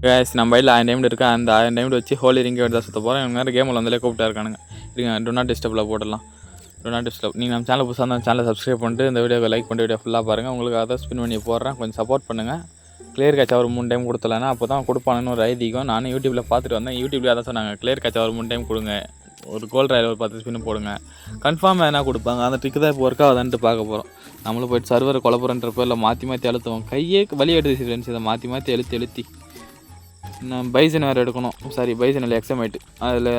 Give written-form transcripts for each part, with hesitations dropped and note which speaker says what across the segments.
Speaker 1: Case நம்ம பையில் 1000 diamond இருக்குது. அந்த 1000 டைமண்ட் வச்சு ஹோலி ரிங்கை எடுத்து சுற்ற போகிறோம். இவங்க நேரம் கேமில் வந்தாலே கூப்பிட்டா இருக்கானுங்க. இருங்க டூ நாட் டிஸ்டர்பில் போடலாம். Do not disturb. நீங்கள் நம்ம சேனல் புதுசாக இருந்தால் சேனலை சப்ஸ்கிரைப் பண்ணிட்டு இந்த வீடியோவை லைக் பண்ணி வீடியோ ஃபுல்லாக பாருங்கள். உங்களுக்கு அதை ஸ்பின் பண்ணி போடுறேன், கொஞ்சம் சப்போர்ட் பண்ணுங்கள். கிளியர் கேட்சா ஒரு 3 டைம் கொடுத்தலன்னா அப்போ தான் கொடுப்பானுன்னு ஒரு ஐதீகம். நானும் யூடியூப்பில் பார்த்துட்டு வந்தேன். யூடியூப்லேயே அதான் சொன்னாங்க, கிளியர் கேட்சா ஒரு 3 டைம் கொடுங்க, ஒரு கோல்ட் ராயில் ஒரு 10 ஸ்பின்னு போடுங்க, கன்ஃபார்ம் எதனா கொடுப்பாங்க. அந்த ட்ரிக்கு தான் இப்போ ஒர்க் ஆகுதுன்ட்டு பார்க்க போகிறோம். நம்மளும் போய்ட்டு சர்வரை குழப்பறன்றப்போ இல்லை மாற்றி அழுத்துவோம். கையே வலி எடுத்து ஃப்ரெண்ட்ஸ். இதை மாற்றி எழுத்தி நான் பைசன் வேறு எடுக்கணும். சாரி பைசன் இல்லை, எக்ஸமைட்டு. அதில்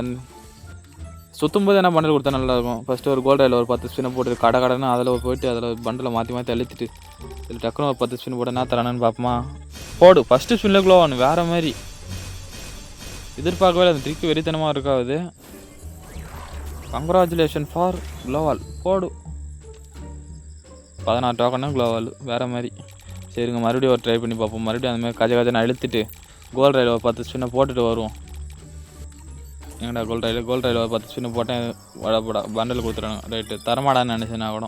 Speaker 1: சுற்றும் போது என்ன பண்டல் கொடுத்தா நல்லாயிருக்கும். ஃபஸ்ட்டு ஒரு கோல்ட் ராயில் ஒரு 10 ஸ்பின்னை போட்டு கடைன்னு அதில் போய்ட்டு அதில் பண்டலை மாற்றி அழுத்திட்டு இதில் டக்குன்னு ஒரு 10 ஸ்பின் போட்டு என்ன தரானு பார்ப்போமா. போடு ஃபஸ்ட்டு ஸ்பின்னில் க்ளோவானு வேறு மாதிரி எதிர்பார்க்கவே அந்த ட்ரிக்கு வெறித்தனமாக இருக்காது. கங்க்ராச்சுலேஷன் ஃபார் க்ளோவால். போடு 16 டோக்கனு க்ளோவால் வேறு மாதிரி. சரிங்க மறுபடியும் ஒரு ட்ரை பண்ணி பார்ப்போம். மறுபடியும் அந்தமாதிரி கஜன்னு அழுத்திட்டு கோல்ட் ராயில் ஒரு 10 ஸ்பின்னை போட்டுட்டு வருவோம். எங்கடா கோல்ட் ராயில் ஒரு 10 ஸ்பின்னை போட்டேன். வடப்படா பண்டில் கொடுத்துறானுங்க. ரைட்டு தரமாடான்னு நினச்சேன் நான் கூட.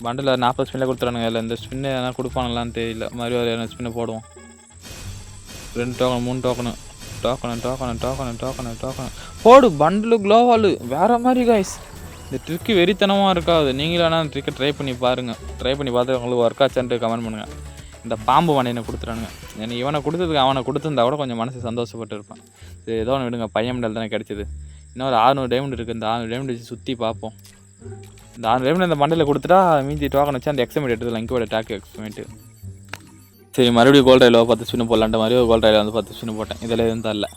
Speaker 1: பண்டில் 40 ஸ்பின்னில் கொடுத்துறானுங்க. இல்லை இந்த ஸ்பின்னு எதனா கொடுப்பானுங்களான்னு தெரியல. மறுபடியும் ஒரு 2 ஸ்பின்னை போடுவோம். 2 டோக்கன் 3 டோக்கனு போடு பண்டில் க்ளோவால் வேறு மாதிரி காய்ஸ். இந்த ட்ரிக்கு வெறித்தனமாக இருக்காது. நீங்களும் வேணால் அந்த ட்ரிக்கை ட்ரை பண்ணி பாருங்கள். ட்ரை பண்ணி பார்த்து உங்களுக்கு ஒர்க் ஆச்சான்ட்டு கமெண்ட் பண்ணுங்கள். இந்த பாம்பு மண்டையை கொடுத்துறானுங்க. எனக்கு இவனை கொடுத்ததுக்கு அவனை கொடுத்துருந்தா கூட கொஞ்சம் மனசு சந்தோஷப்பட்டு இருப்பேன். சரி ஏதோ ஒன்று விடுங்க, பையன் மெடல் தானே கிடச்சிது. இன்னும் ஒரு 600 டைமண்ட் இருக்குது. இந்த 600 டைமண்ட் வச்சு சுற்றி பார்ப்போம். இந்த 600 டைமண்ட் இந்த மண்டையில் கொடுத்துட்டா மீதி டோக்கன் வச்சு அந்த எக்ஸமைட் எடுத்துக்கலாம். இங்கோட டாக் எக்ஸமைட்டு. சரி மறுபடியும் கோல்ட் ராயில் 10 ஸ்பின்னு போடலான்ட்டு மாதிரி ஒரு கோல்ட் ராயில் வந்து 10 ஸ்பின்னு போட்டேன். இதில் எதுவும் தரல.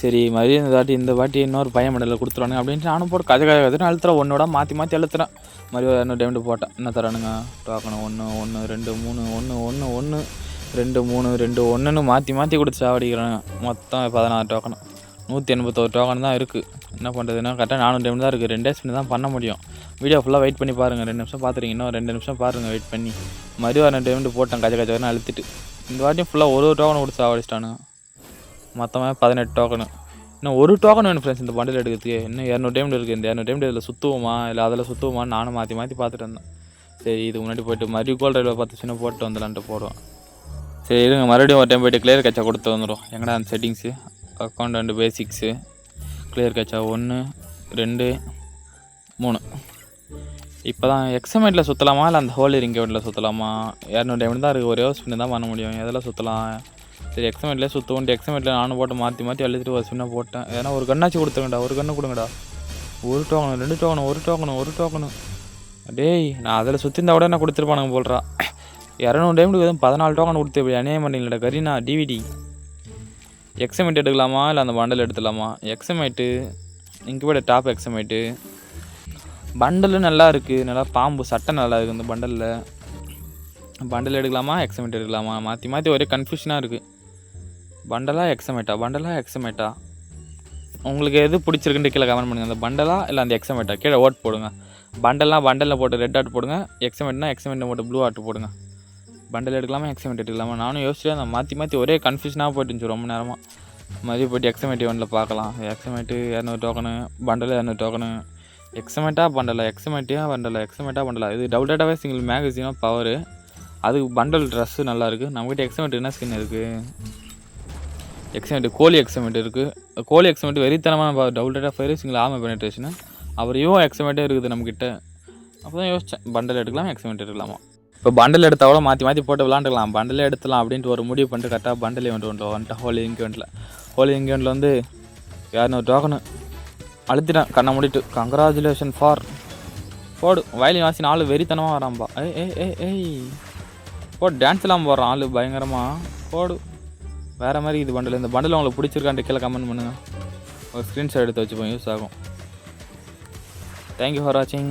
Speaker 1: சரி மறுபடியும் இந்த வாட்டி இன்னொரு பையன் மெடலில் கொடுத்துருவானுங்க அப்படின்ட்டு நானும் போட்டு கதை அழுத்துறேன். ஒன்றோட மாற்றி அழுத்துறேன். மறுபடியும் 200 டைமண்ட் போட்டேன். என்ன தரானுங்க டோக்கனு 1 1 2 3 1 1 1 2 3 2 1ன்னு மாற்றி கொடுத்து சாவடிக்கிறாங்க. மொத்தம் 16 டோக்கனு 181 டோக்கன் தான் இருக்குது. என்ன பண்ணுறதுன்னா கரெக்டாக 400 டைம் தான் இருக்குது. 2 ஸ்பின் தான் பண்ண முடியும். வீடியோ ஃபுல்லாக வெயிட் பண்ணி பாருங்கள். 2 நிமிஷம் பார்த்துருங்க. இன்னும் 2 நிமிஷம் பாருங்கள் வெயிட் பண்ணி. மறுபடியும் 2 டைமண்ட் போட்டேன். கஜன்னு அழுத்திட்டு இந்த வாட்டியும் ஃபுல்லாக ஒரு டோக்கன் கொடுத்து சாவடிச்சிட்டானுங்க. மொத்தமாக 18 டோக்கனு. இன்னும் ஒரு டோக்கன் வேணும் ஃப்ரெண்ட்ஸ் இந்த பண்டில் எடுக்கிறதுக்கு. இன்னும் 200 டைமண்ட் இருக்குது. இந்த 200 டைமண்ட் இதில் சுற்றுவோமா இல்லை அதில் சுற்றுவோமான்னு நானும் மாற்றி பார்த்துட்டு இருந்தேன். சரி இது முன்னாடி போய்ட்டு மறுபடியும் கோல்ட் ராயில் 10 ஸ்பின்னை போட்டு வந்துடலான்ட்டு போடுவோம். சரி இருங்க மறுபடியும் ஒரு டைம் போய்ட்டு கிளியர் கேட்சா கொடுத்து வந்துடும். எங்கடா அந்த settings account and basics clear கேட்சா 1 2 3. இப்போ தான் எக்ஸமைட்டில் சுற்றலாமா இல்லை அந்த ஹோலி ரிங்கை சுற்றலாமா? 200 டைமண்ட் தான் இருக்குது. ஒரே ஒரு ஸ்பின்னு தான் பண்ண முடியும். எதில் சுற்றலாம்? சரி எக்ஸமைட்லேயே சுற்றுவோன்ட்டு எக்ஸமைட்டில் நானும் போட்டு மாற்றி அழுத்திட்டு ஒரு ஸ்பின்னை போட்டேன். ஏன்னா ஒரு கண்ணாச்சு கொடுத்துருங்கடா. ஒரு கண்ணு கொடுங்கடா. 1 டோக்கனு 2 டோக்கனு 1 டோக்கனு. டேய் நான் அதில் சுற்றிருந்தா கூட என்ன கொடுத்துருப்பானுங்க போல்றா. 200 டைமண்டுக்கு எதுவும் 14 டோக்கன் கொடுத்து இப்படி அநியாயம் பண்ணிங்களா கரீனா டிவிடி. எக்ஸமைட் எடுக்கலாமா இல்லை அந்த பண்டல் எடுத்துடலாமா? எக்ஸமைட்டு இங்கே போய்ட்டு டாப் எக்ஸமைட்டு பண்டலும் நல்லா இருக்குது. நல்லா பாம்பு சட்டை நல்லா இருக்குது. இந்த பண்டல் எடுக்கலாமா எக்ஸமைட் எடுக்கலாமா? மாற்றி ஒரே கன்ஃபியூஷனாக இருக்குது. பண்டலா எக்ஸமைட்டா உங்களுக்கு எது பிடிச்சிருக்குன்னு கீழே கமெண்ட் பண்ணுங்கள். அந்த பண்டலா இல்லை அந்த எக்ஸமைட்டா கீழே ஓட் போடுங்க. பண்டலில் போட்டு ரெட் ஆட் போடுங்க. எக்ஸமைட்னா போட்டு ப்ளூ ஆட் போடுங்க. பண்டல் எடுக்கலாமா எக்ஸமைட் எடுக்கலாமா? நானும் யோசிச்சுட்டு அந்த மாற்றி ஒரே கன்ஃபியூஷனாக போயிட்டு இருந்துச்சு ரொம்ப நேரமாக. மறுபடியும் போய்ட்டு எக்ஸமைட் ஒன்றில் பார்க்கலாம். எக்ஸமைட்டு 200 டோக்கனு பண்டல் 200 டோக்கனு. எக்ஸமைட்டா பண்டலா இது டபுள் டேட்டாவே சிங்கிள் மேகசினோ பவரு. அதுக்கு பண்டல் ட்ரெஸ்ஸு நல்லாயிருக்கு. நம்மகிட்ட எக்ஸமைட் என்ன ஸ்கின் இருக்குது? எக்ஸமைட்டு கோழி எக்ஸமைட் இருக்குது. கோழி எக்ஸமைட் வெறித்தனமான டபுள் டேட்டா ஃபயர் சிங்கிள் ஆமை பெனிட்ரேஷனு. அப்புறம் எக்ஸமைட்டே இருக்குது நம்மக்கிட்ட. அப்போ தான் யோசித்தேன் பண்டல் எடுக்கலாம் எக்ஸமைட் எடுக்கலாமா. இப்போ பண்டல் எடுத்தால் கூட மாற்றி போட்டு விளாண்டுக்கலாம். பண்டலே எடுத்துலாம் அப்படின்ட்டு ஒரு முடிவு பண்ணிட்டு கரெக்டாக பண்டல் வந்துட்டு ஹோலி இங்கெவெண்ட்டில் வந்து 200 டோக்கனு அழுத்திட்டேன் கண்ணை மூடிட்டு. கங்க்ராச்சுலேஷன் ஃபார் போடு வயலின் வாசி 4 வெறித்தனமாக வரான்பா. ஏய் போடு டான்ஸ்லாம் போடுறான் ஆள் பயங்கரமாக. போடு வேறு மாதிரி இது பண்டல். இந்த பண்டல் உங்களுக்கு பிடிச்சிருக்கான்ட்டு கீழே கமெண்ட் பண்ணுங்கள். ஒரு ஸ்க்ரீன்ஷாட் எடுத்து வச்சுப்போம், யூஸ் ஆகும். தேங்க்யூ ஃபார் வாட்சிங்.